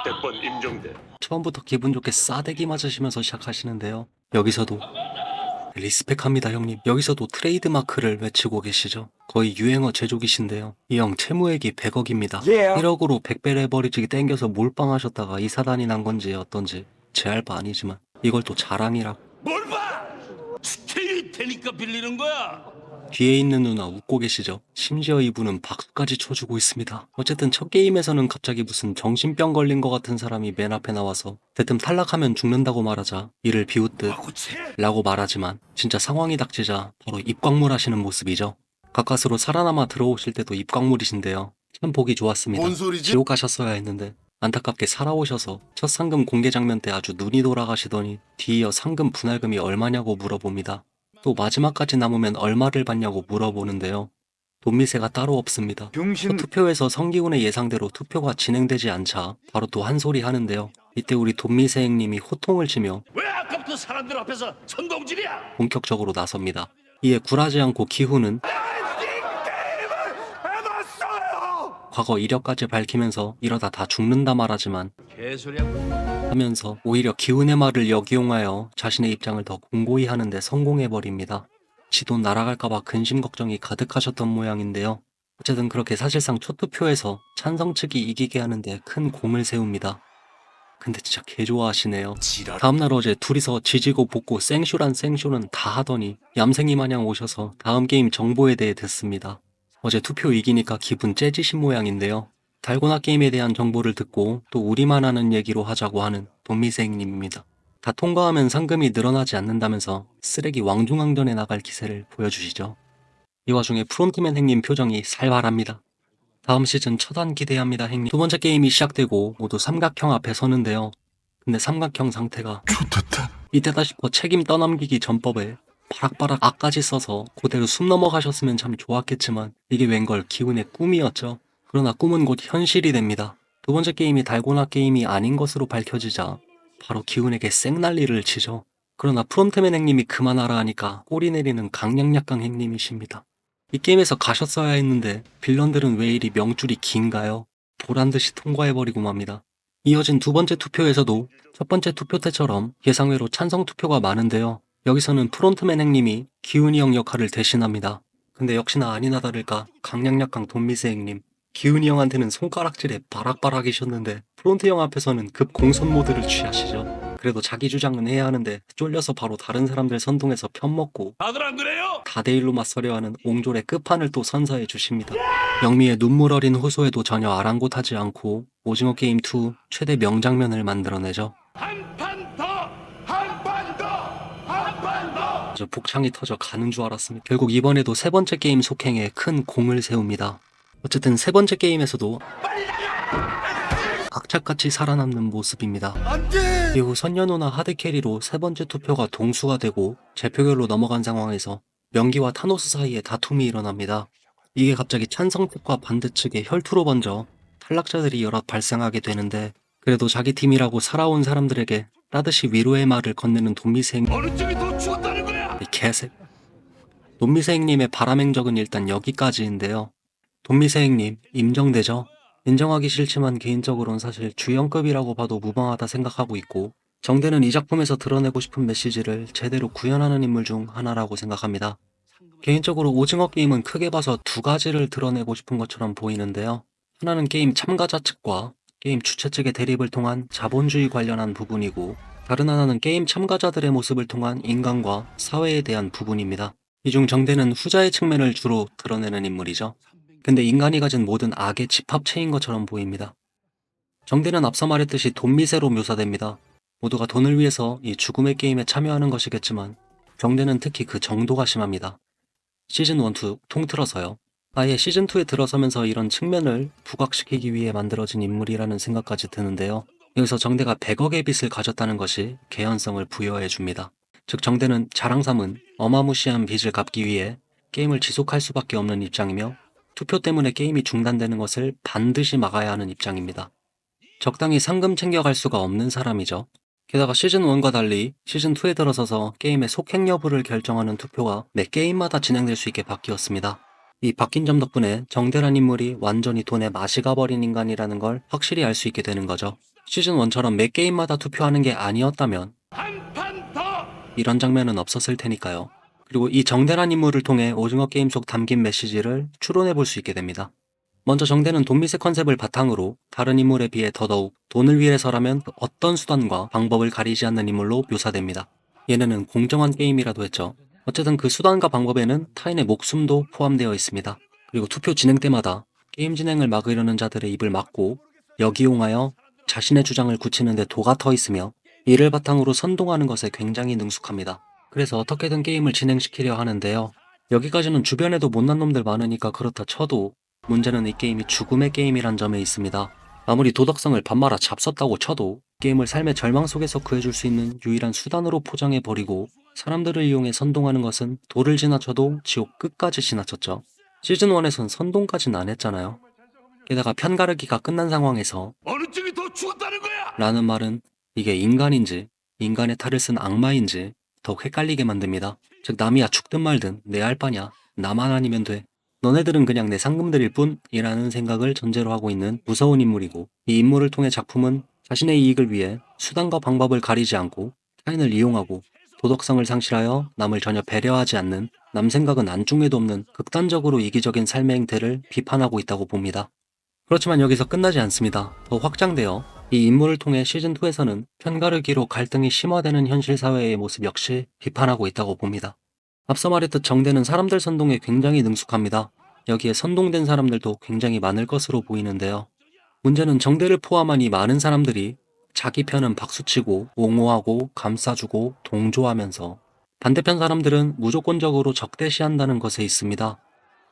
100번 임종대. 처음부터 기분 좋게 싸대기 맞으시면서 시작하시는데요. 여기서도 리스펙합니다 형님. 여기서도 트레이드 마크를 외치고 계시죠. 거의 유행어 제조기신데요. 이 형 채무액이 100억입니다. 1억으로 100배 레버리지 땡겨서 몰빵하셨다가 이 사단이 난 건지 어떤지 제 알 바 아니지만 이걸 또 자랑이라고. 뭘 봐! 스테이 테니까 빌리는 거야. 뒤에 있는 누나 웃고 계시죠? 심지어 이분은 박수까지 쳐주고 있습니다. 어쨌든 첫 게임에서는 갑자기 무슨 정신병 걸린 것 같은 사람이 맨 앞에 나와서 대뜸 탈락하면 죽는다고 말하자 이를 비웃듯 라고 말하지만 진짜 상황이 닥치자 바로 입광물 하시는 모습이죠. 가까스로 살아남아 들어오실 때도 입광물이신데요. 참 보기 좋았습니다. 뭔 소리지? 지옥 가셨어야 했는데 안타깝게 살아오셔서 첫 상금 공개 장면 때 아주 눈이 돌아가시더니 뒤이어 상금 분할금이 얼마냐고 물어봅니다. 또 마지막까지 남으면 얼마를 받냐고 물어보는데요. 돈미세가 따로 없습니다. 첫 투표에서 성기훈의 예상대로 투표가 진행되지 않자 바로 또 한 소리 하는데요. 이때 우리 돈미세 형님이 호통을 치며 왜 아까부터 사람들 앞에서 선동질이야? 본격적으로 나섭니다. 이에 굴하지 않고 기훈은 과거 이력까지 밝히면서 이러다 다 죽는다 말하지만 개소리야. 하면서 오히려 기훈의 말을 역이용하여 자신의 입장을 더 공고히 하는데 성공해버립니다. 지도 날아갈까봐 근심 걱정이 가득하셨던 모양인데요. 어쨌든 그렇게 사실상 첫 투표에서 찬성 측이 이기게 하는데 큰 공을 세웁니다. 근데 진짜 개좋아하시네요. 다음날 어제 둘이서 지지고 볶고 생쇼란 생쇼는 다 하더니 얌생이 마냥 오셔서 다음 게임 정보에 대해 듣습니다. 어제 투표 이기니까 기분 째지신 모양인데요. 달고나 게임에 대한 정보를 듣고 또 우리만 아는 얘기로 하자고 하는 돈미세행님입니다. 다 통과하면 상금이 늘어나지 않는다면서 쓰레기 왕중왕전에 나갈 기세를 보여주시죠. 이 와중에 프론트맨 행님 표정이 살벌합니다. 다음 시즌 첫안 기대합니다 행님. 두 번째 게임이 시작되고 모두 삼각형 앞에 서는데요. 근데 삼각형 상태가 좋겠다. 이때다 싶어 책임 떠넘기기 전법에 바락바락 악까지 써서 그대로 숨 넘어가셨으면 참 좋았겠지만 이게 웬걸 기훈의 꿈이었죠. 그러나 꿈은 곧 현실이 됩니다. 두 번째 게임이 달고나 게임이 아닌 것으로 밝혀지자 바로 기훈에게 생난리를 치죠. 그러나 프론트맨 행님이 그만하라 하니까 꼬리 내리는 강약약강 행님이십니다. 이 게임에서 가셨어야 했는데 빌런들은 왜 이리 명줄이 긴가요? 보란듯이 통과해버리고 맙니다. 이어진 두 번째 투표에서도 첫 번째 투표 때처럼 예상외로 찬성 투표가 많은데요. 여기서는 프론트맨 행님이 기훈이 형 역할을 대신합니다. 근데 역시나 아니나 다를까 강약약강 돈미세 행님 기훈이 형한테는 손가락질에 바락바락이셨는데 프론트 형 앞에서는 급 공손 모드를 취하시죠. 그래도 자기 주장은 해야 하는데 쫄려서 바로 다른 사람들 선동해서 편먹고 다들 안 그래요? 4대1로 맞서려 하는 옹졸의 끝판을 또 선사해 주십니다. 영미의 눈물 어린 호소에도 전혀 아랑곳하지 않고 오징어 게임 2 최대 명장면을 만들어내죠. 한 판 더! 한 판 더! 한 판 더! 저 복창이 터져 가는 줄 알았습니다. 결국 이번에도 세 번째 게임 속행에 큰 공을 세웁니다. 어쨌든 세 번째 게임에서도 악착같이 살아남는 모습입니다. 안돼. 이후 선연호나 하드캐리로 세 번째 투표가 동수가 되고 재표결로 넘어간 상황에서 명기와 타노스 사이에 다툼이 일어납니다. 이게 갑자기 찬성 측과 반대 측의 혈투로 번져 탈락자들이 여럿 발생하게 되는데 그래도 자기 팀이라고 살아온 사람들에게 따듯이 위로의 말을 건네는 돈미생 어느 쪽이 더 죽었다는 거야? 이 개새. 돈미세행님의 바람행적은 일단 여기까지인데요. 돈미세행님 임정되죠? 인정하기 싫지만 개인적으로는 사실 주연급이라고 봐도 무방하다 생각하고 있고 정대는 이 작품에서 드러내고 싶은 메시지를 제대로 구현하는 인물 중 하나라고 생각합니다. 개인적으로 오징어 게임은 크게 봐서 두 가지를 드러내고 싶은 것처럼 보이는데요. 하나는 게임 참가자 측과 게임 주최 측의 대립을 통한 자본주의 관련한 부분이고 다른 하나는 게임 참가자들의 모습을 통한 인간과 사회에 대한 부분입니다. 이 중 정대는 후자의 측면을 주로 드러내는 인물이죠. 근데 인간이 가진 모든 악의 집합체인 것처럼 보입니다. 정대는 앞서 말했듯이 돈미세로 묘사됩니다. 모두가 돈을 위해서 이 죽음의 게임에 참여하는 것이겠지만 정대는 특히 그 정도가 심합니다. 시즌 1, 2 통틀어서요. 아예 시즌 2에 들어서면서 이런 측면을 부각시키기 위해 만들어진 인물이라는 생각까지 드는데요. 여기서 정대가 100억의 빚을 가졌다는 것이 개연성을 부여해 줍니다. 즉 정대는 자랑 삼은 어마무시한 빚을 갚기 위해 게임을 지속할 수밖에 없는 입장이며 투표 때문에 게임이 중단되는 것을 반드시 막아야 하는 입장입니다. 적당히 상금 챙겨갈 수가 없는 사람이죠. 게다가 시즌 1과 달리 시즌 2에 들어서서 게임의 속행 여부를 결정하는 투표가 매 게임마다 진행될 수 있게 바뀌었습니다. 이 바뀐 점 덕분에 정대란 인물이 완전히 돈에 맛이 가버린 인간이라는 걸 확실히 알 수 있게 되는 거죠. 시즌 1처럼 매 게임마다 투표하는 게 아니었다면 한 판 더! 이런 장면은 없었을 테니까요. 그리고 이 정대란 인물을 통해 오징어 게임 속 담긴 메시지를 추론해 볼 수 있게 됩니다. 먼저 정대는 돈미세 컨셉을 바탕으로 다른 인물에 비해 더더욱 돈을 위해서라면 어떤 수단과 방법을 가리지 않는 인물로 묘사됩니다. 얘네는 공정한 게임이라도 했죠. 어쨌든 그 수단과 방법에는 타인의 목숨도 포함되어 있습니다. 그리고 투표 진행 때마다 게임 진행을 막으려는 자들의 입을 막고 역이용하여 자신의 주장을 굳히는 데 도가 터 있으며 이를 바탕으로 선동하는 것에 굉장히 능숙합니다. 그래서 어떻게든 게임을 진행시키려 하는데요. 여기까지는 주변에도 못난 놈들 많으니까 그렇다 쳐도 문제는 이 게임이 죽음의 게임이란 점에 있습니다. 아무리 도덕성을 반말아 잡섰다고 쳐도 게임을 삶의 절망 속에서 구해줄 수 있는 유일한 수단으로 포장해버리고 사람들을 이용해 선동하는 것은 도를 지나쳐도 지옥 끝까지 지나쳤죠. 시즌1에선 선동까진 안 했잖아요. 게다가 편가르기가 끝난 상황에서 어느 쪽이 더 죽었다는 거야? 라는 말은 이게 인간인지 인간의 탈을 쓴 악마인지 더욱 헷갈리게 만듭니다. 즉 남이야 죽든 말든 내 알 바냐, 나만 아니면 돼. 너네들은 그냥 내 상금들일 뿐이라는 생각을 전제로 하고 있는 무서운 인물이고, 이 인물을 통해 작품은 자신의 이익을 위해 수단과 방법을 가리지 않고 타인을 이용하고 도덕성을 상실하여 남을 전혀 배려하지 않는, 남 생각은 안중에도 없는 극단적으로 이기적인 삶의 행태를 비판하고 있다고 봅니다. 그렇지만 여기서 끝나지 않습니다. 더 확장되어 이 인물을 통해 시즌2에서는 편가르기로 갈등이 심화되는 현실 사회의 모습 역시 비판하고 있다고 봅니다. 앞서 말했듯 정대는 사람들 선동에 굉장히 능숙합니다. 여기에 선동된 사람들도 굉장히 많을 것으로 보이는데요. 문제는 정대를 포함한 이 많은 사람들이 자기 편은 박수치고 옹호하고 감싸주고 동조하면서 반대편 사람들은 무조건적으로 적대시한다는 것에 있습니다.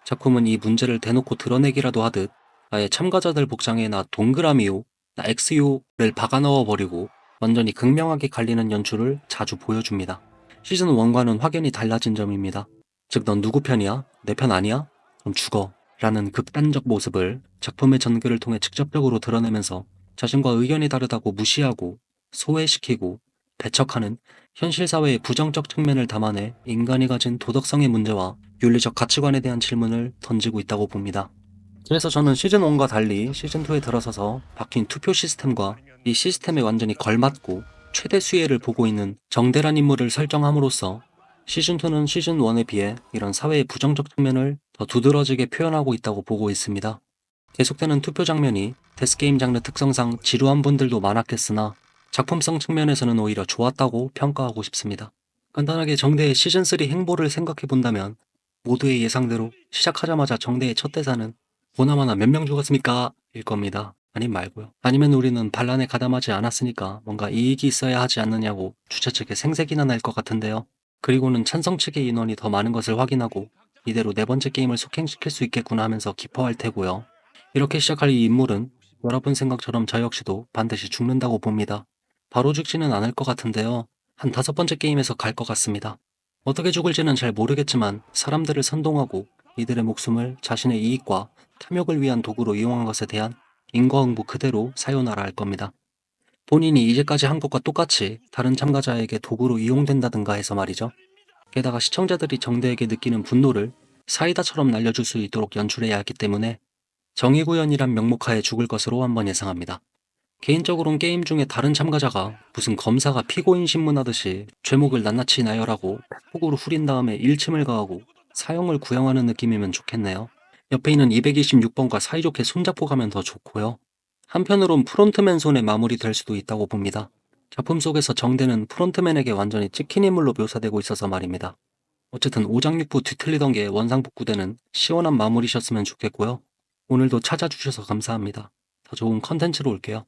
작품은 이 문제를 대놓고 드러내기라도 하듯 아예 참가자들 복장에 나 동그라미요, 나 X요를 박아 넣어버리고 완전히 극명하게 갈리는 연출을 자주 보여줍니다. 시즌 1과는 확연히 달라진 점입니다. 즉, 넌 누구 편이야? 내 편 아니야? 그럼 죽어. 라는 극단적 모습을 작품의 전개를 통해 직접적으로 드러내면서 자신과 의견이 다르다고 무시하고 소외시키고 배척하는 현실 사회의 부정적 측면을 담아내 인간이 가진 도덕성의 문제와 윤리적 가치관에 대한 질문을 던지고 있다고 봅니다. 그래서 저는 시즌1과 달리 시즌2에 들어서서 바뀐 투표 시스템과 이 시스템에 완전히 걸맞고 최대 수혜를 보고 있는 정대란 인물을 설정함으로써 시즌2는 시즌1에 비해 이런 사회의 부정적 측면을 더 두드러지게 표현하고 있다고 보고 있습니다. 계속되는 투표 장면이 데스게임 장르 특성상 지루한 분들도 많았겠으나 작품성 측면에서는 오히려 좋았다고 평가하고 싶습니다. 간단하게 정대의 시즌3 행보를 생각해본다면 모두의 예상대로 시작하자마자 정대의 첫 대사는 보나마나 몇 명 죽었습니까? 일 겁니다. 아님 말고요. 아니면 우리는 반란에 가담하지 않았으니까 뭔가 이익이 있어야 하지 않느냐고 주최 측에 생색이나 날 것 같은데요. 그리고는 찬성 측의 인원이 더 많은 것을 확인하고 이대로 네 번째 게임을 속행시킬 수 있겠구나 하면서 기뻐할 테고요. 이렇게 시작할 이 인물은 여러분 생각처럼 저 역시도 반드시 죽는다고 봅니다. 바로 죽지는 않을 것 같은데요. 한 5번째 게임에서 갈 것 같습니다. 어떻게 죽을지는 잘 모르겠지만 사람들을 선동하고 이들의 목숨을 자신의 이익과 탐욕을 위한 도구로 이용한 것에 대한 인과응보 그대로 사요나라 할 겁니다. 본인이 이제까지 한 것과 똑같이 다른 참가자에게 도구로 이용된다든가 해서 말이죠. 게다가 시청자들이 정대에게 느끼는 분노를 사이다처럼 날려줄 수 있도록 연출해야 하기 때문에 정의구현이란 명목하에 죽을 것으로 한번 예상합니다. 개인적으로는 게임 중에 다른 참가자가 무슨 검사가 피고인 신문하듯이 죄목을 낱낱이 나열하고 팩폭으로 후린 다음에 일침을 가하고 사형을 구형하는 느낌이면 좋겠네요. 옆에 있는 226번과 사이좋게 손잡고 가면 더 좋고요. 한편으론 프론트맨 손에 마무리될 수도 있다고 봅니다. 작품 속에서 정대는 프론트맨에게 완전히 찍힌 인물로 묘사되고 있어서 말입니다. 어쨌든 오장육부 뒤틀리던 게 원상복구되는 시원한 마무리셨으면 좋겠고요. 오늘도 찾아주셔서 감사합니다. 더 좋은 컨텐츠로 올게요.